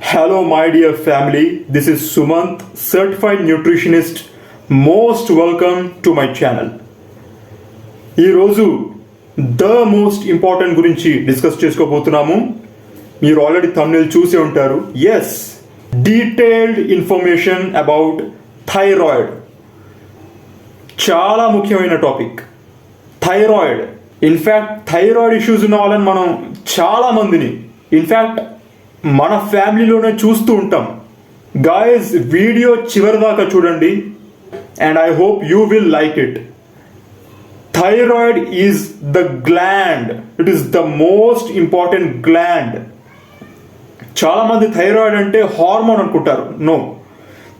Hello, my dear family. This is Sumant, certified nutritionist. Most welcome to my channel. ఈరోజు the most important గురించి discuss చేసుకోబోతున్నాము. మీరు already thumbnail చూసే ఉంటారు. Yes, detailed information about thyroid. చాలా ముఖ్యమైన topic thyroid. In fact thyroid issues ఉన్న వాళ్ళని మనం చాలామందిని ఇన్ఫ్యాక్ట్ మన ఫ్యామిలీలోనే చూస్తూ ఉంటాం. గాయస్, వీడియో చివరి దాకా చూడండి and I hope you will like it. Thyroid is the gland. It is the most important gland. చాలామంది థైరాయిడ్ అంటే హార్మోన్ అనుకుంటారు. No,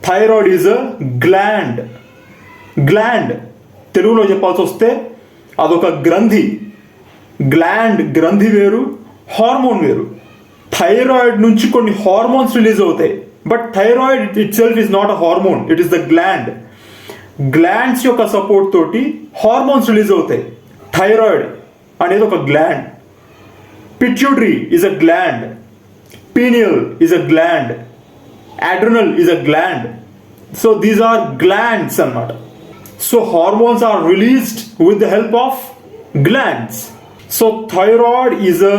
thyroid is a gland. Gland తెలుగులో చెప్పాల్సి వస్తే అదొక గ్రంథి. గ్లాండ్ గ్రంథి వేరు, హార్మోన్ వేరు. థైరాయిడ్ నుంచి కొన్ని హార్మోన్స్ రిలీజ్ అవుతాయి. But thyroid itself is not a hormone, it is the gland. Glands యొక్క సపోర్ట్ తోటి హార్మోన్స్ రిలీజ్ అవుతాయి. థైరాయిడ్ అనేది ఒక gland. Pituitary is a gland. Pineal is a gland. Adrenal is a gland. So these are glands అన్నమాట. So hormones are released with the help of glands. So thyroid is a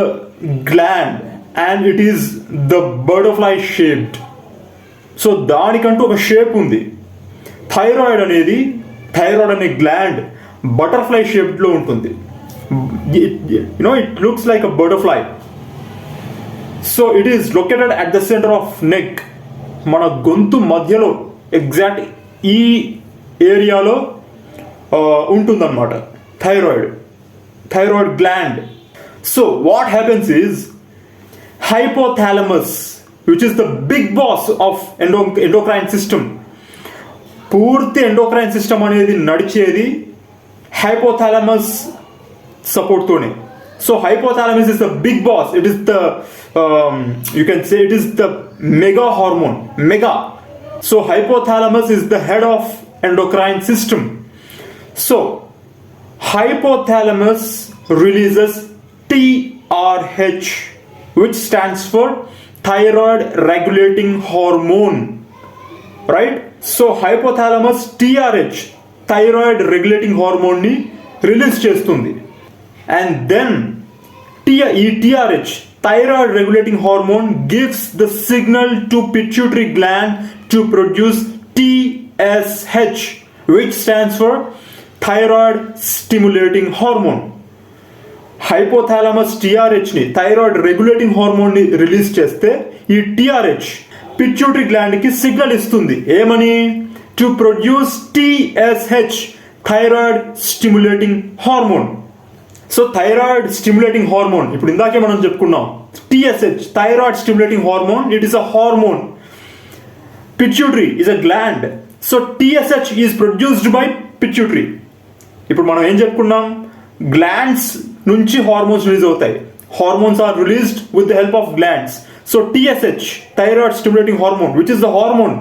gland and it is the butterfly shaped. So దానికంటూ ఒక shape ఉంది. Thyroid అనే gland butterfly షేప్లో ఉంటుంది. It looks like a butterfly. So it is located at the centre of neck. మన గొంతు మధ్యలో exact ఈ ఏరియాలో ఉంటుందన్నమాట thyroid gland. So what happens is hypothalamus, which is the big boss of endocrine system. పూర్తి endocrine system అనేది నడిచేది hypothalamus support తోనే. So hypothalamus is the big boss. It is the you can say it is the mega hormone. Mega. So hypothalamus is the head of endocrine system. So hypothalamus releases TRH, which stands for thyroid regulating hormone, right? So hypothalamus TRH, thyroid regulating hormone ni release చేస్తుంది. And then TRH, thyroid regulating hormone, gives the signal to pituitary gland to produce TSH, which stands for thyroid stimulating hormone. Hypothalamus టీఆర్హెచ్ని, thyroid regulating హార్మోన్ని release చేస్తే ఈ TRH pituitary గ్లాండ్కి signal ఇస్తుంది. ఏమని? To produce TSH, thyroid stimulating hormone. So thyroid stimulating hormone ఇప్పుడు ఇందాకే మనం చెప్పుకున్నాం. TSH, thyroid stimulating hormone, it is a hormone. Pituitary is a gland. So TSH is produced by pituitary. ఇప్పుడు మనం ఏం చెప్పుకున్నాం? గ్లాండ్స్ నుంచి హార్మోన్స్ రిలీజ్ అవుతాయి. Hormones are released with the help of glands. So TSH, thyroid stimulating hormone, which is the hormone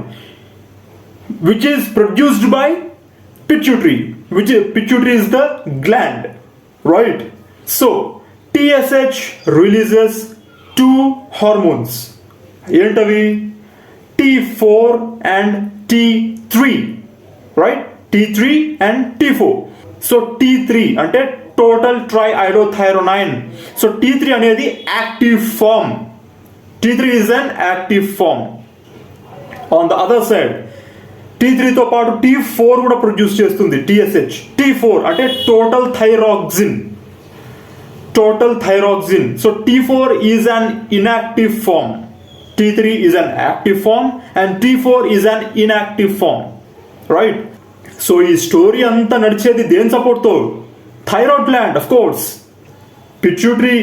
which is produced by pituitary, which pituitary is the gland, right? So TSH releases two hormones. ఏంటవి? T4 and T3, right? T3 and T4. So T3 అంటే total ట్రైఐడోథైరోనైన్. So T3 అనేది active form. T3 is an active form. On the other side T3తో పాటు T4 కూడా produce చేస్తుంది TSH. T4 అంటే total thyroxine. So T4 is an inactive form. T3 is an active form and T4 is an inactive form, right? So ఈ story అంతా నడిచేది దేని సపోర్ట్తో? Thyroid gland, of course. Pituitary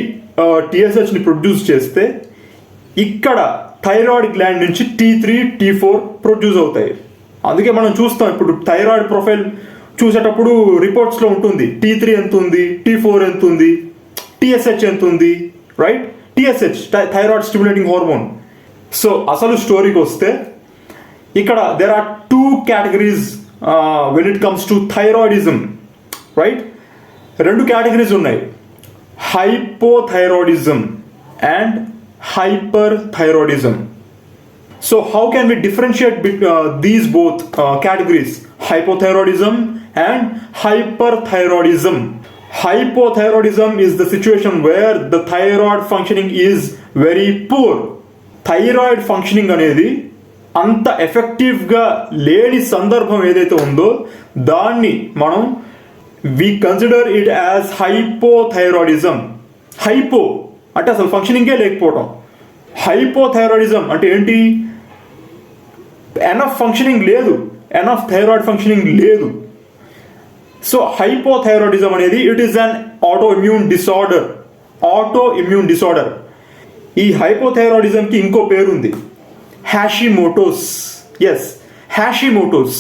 టీఎస్హెచ్ని produce చేస్తే ఇక్కడ థైరాయిడ్ గ్లాండ్ నుంచి T3, T4 ప్రొడ్యూస్ అవుతాయి. అందుకే మనం చూస్తాం ఇప్పుడు థైరాయిడ్ ప్రొఫైల్ చూసేటప్పుడు రిపోర్ట్స్లో ఉంటుంది T3 ఎంత ఉంది, T4 ఎంత ఉంది, TSH ఎంత ఉంది, right? TSH thyroid stimulating hormone. So అసలు స్టోరీకి వస్తే ఇక్కడ there are two categories when it comes to thyroidism, right? రెండు కేటగిరీస్ ఉన్నాయి, hypothyroidism and hyperthyroidism. So how can we differentiate these both categories, hypothyroidism and hyperthyroidism? Hypothyroidism is the situation where the thyroid functioning is very poor. Thyroid functioning అనేది అంత ఎఫెక్టివ్గా లేని సందర్భం ఏదైతే ఉందో దాన్ని మనం we consider it as hypothyroidism. Hypo అంటే అసలు ఫంక్షనింగే లేకపోవటం. హైపోథైరాయిడిజం అంటే ఏంటి? ఎనఫ్ ఫంక్షనింగ్ లేదు, ఎనఫ్ థైరాయిడ్ ఫంక్షనింగ్ లేదు. సో హైపోథైరాయిడిజం అనేది it is an autoimmune disorder. Autoimmune disorder. ఈ హైపోథైరాయిడిజంకి ఇంకో పేరు ఉంది, Hashimoto's. Yes, Hashimoto's.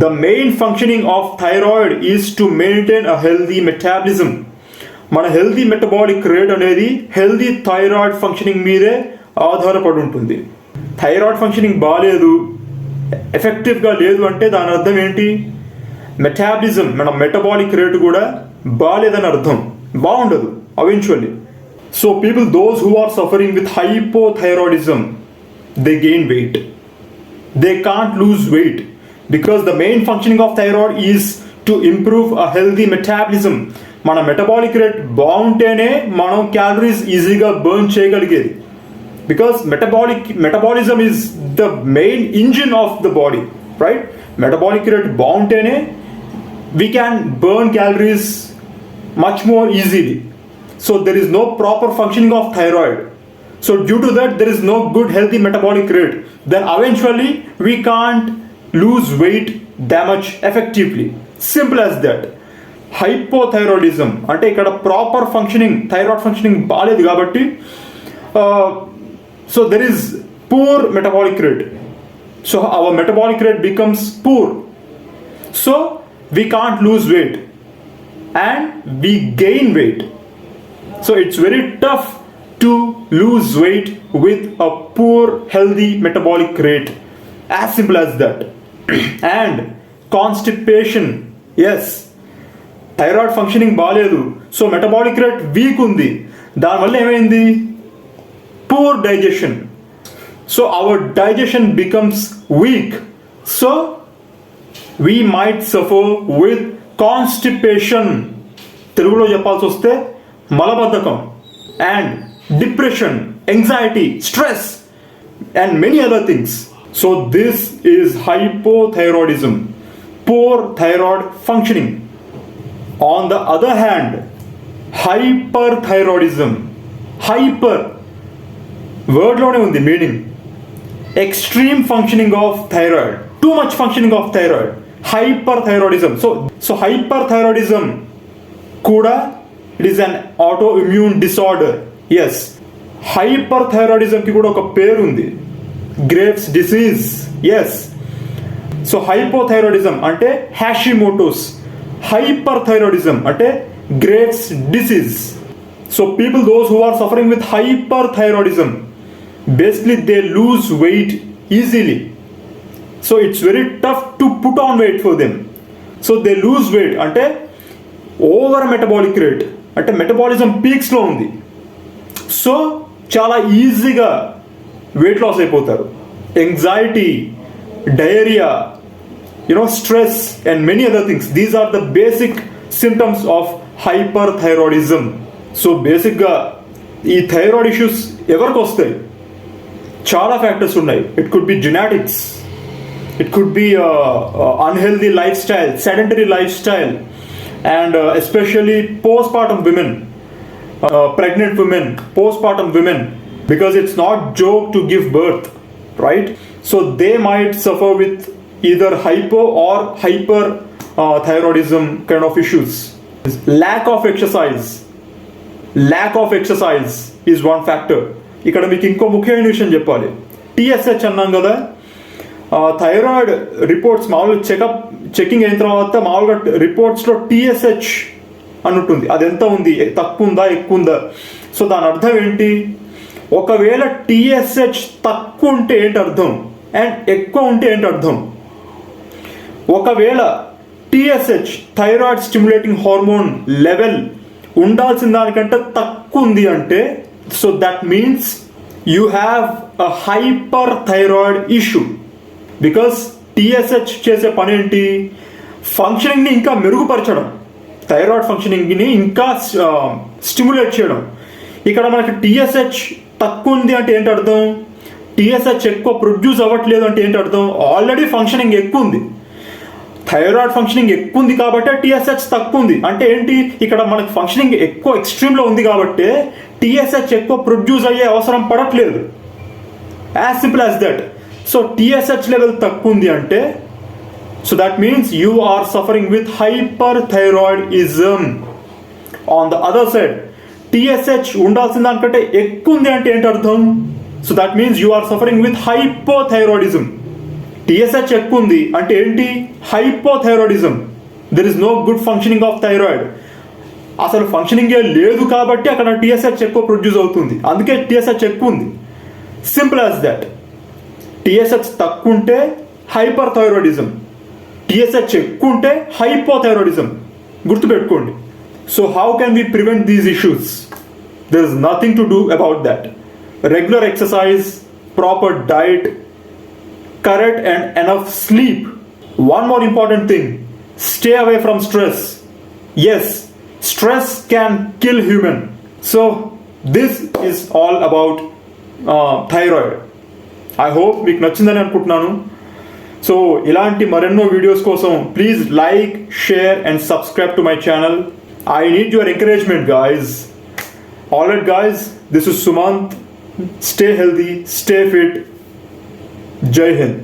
The main functioning of thyroid is to maintain a healthy metabolism. మన హెల్దీ మెటబాలిక్ రేట్ అనేది హెల్దీ థైరాయిడ్ ఫంక్షనింగ్ మీదే ఆధారపడి ఉంటుంది. థైరాయిడ్ ఫంక్షనింగ్ బాగాలేదు, ఎఫెక్టివ్గా లేదు అంటే దాని అర్థం ఏంటి? మెటాబలిజం, మన మెటబాలిక్ రేటు కూడా బాగాలేదని అర్థం, బాగుండదు అవెన్చువల్లీ. So people, those who are suffering with hypothyroidism, they gain weight. They can't lose weight because the main functioning of thyroid is to improve a healthy metabolism. మన మెటబాలిక్ రేట్ బాగుంటేనే మనం calories ఈజీగా burn చేయగలిగేది. Because metabolism is the main engine of the body, right? Metabolic rate బాగుంటేనే we can burn calories much more easily. So there is no proper functioning of thyroid. So due to that there is no good healthy metabolic rate. Then eventually we can't lose weight that much effectively. Simple as that. Hypothyroidism అంటే ఇక్కడ proper functioning, thyroid functioning బాగాలేదు కాబట్టి so there is poor metabolic rate. So our metabolic rate becomes poor. So we can't lose weight and we gain weight. So it's very tough to lose weight with a poor healthy metabolic rate. As simple as that. And constipation. Yes. Thyroid functioning బాలేదు, so metabolic rate week ఉంది. దానివల్ల ఏమైంది? poor digestion. So our digestion becomes weak. So we might suffer with constipation. తెలుగులో చెప్పాల్సి వస్తే మలబద్ధకం, and depression, anxiety, stress and many other things. So this is hypothyroidism, poor thyroid functioning. On the other hand, hyperthyroidism. Hyper word లోనే ఉంది meaning. Extreme functioning of thyroid, too much functioning of thyroid, hyperthyroidism. So hyperthyroidism కూడా it is an autoimmune disorder. Yes, హైపర్థైరాయిడిజంకి కూడా ఒక పేరు ఉంది, Graves disease. Yes. So hypothyroidism అంటే Hashimoto's, hyperthyroidism అంటే Graves disease. So people those who are suffering with hyperthyroidism, basically they lose weight easily. So it's very tough to put on weight for them. So they lose weight అంటే over metabolic rate, అంటే metabolism పీక్స్లో ఉంది. So చాలా ఈజీగా weight loss అయిపోతారు. Anxiety, diarrhoea, stress and many other things. These are the basic symptoms of hyperthyroidism. So బేసిక్గా ఈ thyroid issues ఎవరికి వస్తాయి? చాలా ఫ్యాక్టర్స్ ఉన్నాయి. It could be genetics, it could be unhealthy lifestyle, sedentary lifestyle, and especially postpartum women, pregnant women, postpartum women, because it's not joke to give birth, right? So they might suffer with either hypo or hyperthyroidism kind of issues. Lack of exercise is one factor. ఇక్కడ మీకు ఇంకో ముఖ్యమైన విషయం చెప్పాలి. TSH అన్నాం కదా, thyroid reports మామూలుగా checking అయిన తర్వాత మామూలుగా రిపోర్ట్స్లో TSH అని ఉంటుంది. అది ఎంత ఉంది, తక్కువ ఉందా, ఎక్కువ ఉందా? సో దాని అర్థం ఏంటి? ఒకవేళ TSH తక్కువ ఉంటే ఏంటి అర్థం, అండ్ ఎక్కువ ఉంటే ఏంటి అర్థం? ఒకవేళ TSH, thyroid stimulating hormone level ఉండాల్సిన దానికంటే తక్కువ ఉంది అంటే, so that means you have a hyperthyroid issue. Because TSH చేసే పని ఏంటి? ఫంక్షనింగ్ని ఇంకా మెరుగుపరచడం, థైరాయిడ్ ఫంక్షనింగ్ని ఇంకా స్టిమ్యులేట్ చేయడం. ఇక్కడ మనకి టీఎస్హెచ్ తక్కువ ఉంది అంటే ఏంటి అర్థం? టీఎస్హెచ్ ఎక్కువ ప్రొడ్యూస్ అవ్వట్లేదు అంటే ఏంటి అర్థం? ఆల్రెడీ ఫంక్షనింగ్ ఎక్కువ ఉంది, థైరాయిడ్ ఫంక్షనింగ్ ఎక్కువ ఉంది కాబట్టి టీఎస్హెచ్ తక్కువ ఉంది. అంటే ఏంటి? ఇక్కడ మనకి ఫంక్షనింగ్ ఎక్కువ ఎక్స్ట్రీమ్లో ఉంది కాబట్టి టీఎస్హెచ్ ఎక్కువ ప్రొడ్యూస్ అయ్యే అవసరం పడట్లేదు. As simple as that. So TSH level తక్కువ ఉంది అంటే, so that means you are suffering with hyperthyroidism. On the other side TSH ఉండాల్సిన దానికంటే ఎక్కువ ఉంది అంటే ఏంటి అర్థం? So that means you are suffering with hypothyroidism. TSH ఎక్కువ ఉంది అంటే ఏంటి? Hypothyroidism. There is no good functioning of thyroid. అసలు ఫంక్షనింగే లేదు కాబట్టి అక్కడ టీఎస్హెచ్ ఎక్కువ ప్రొడ్యూస్ అవుతుంది, అందుకే టీఎస్హెచ్ ఎక్కువ ఉంది. Simple as that. టీఎస్హెచ్ తక్కువ ఉంటే హైపర్ థైరాయిడిజం, టీఎస్హెచ్ ఎక్కువ ఉంటే హైపోథైరాయిడిజం. గుర్తుపెట్టుకోండి. So how can we prevent these issues? There is nothing to do about that. Regular exercise, proper diet, correct and enough sleep. One more important thing, stay away from stress. Yes, stress can kill human. So this is all about thyroid. I hope మీకు నచ్చిందని అనుకుంటున్నాను. So ఇలాంటి మరెన్నో videos కోసం please like, share and subscribe to my channel. I need your encouragement, guys. Alright guys, this is Sumant. Stay healthy, stay fit. Jai Hind.